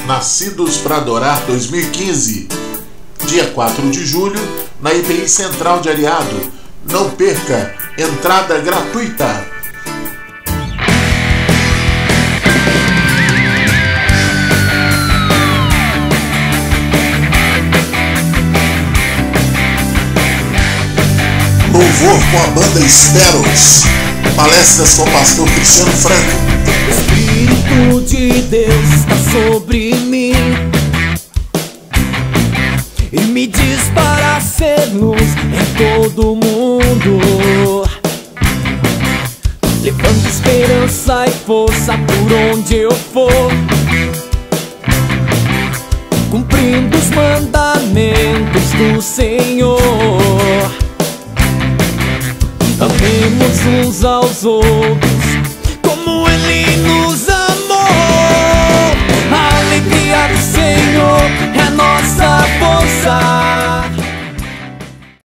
Nascidos para Adorar 2015, dia 4 de julho, na IPI Central de Areado. Não perca, entrada gratuita. Louvor com a banda Esperos. Palestras com o pastor Cristiano Franco. O Espírito de Deus está sobre mim e me diz para ser luz em todo mundo, levando esperança e força por onde eu for, cumprindo os mandamentos do Senhor. Amemos uns aos outros como Ele nos amou. A alegria do Senhor é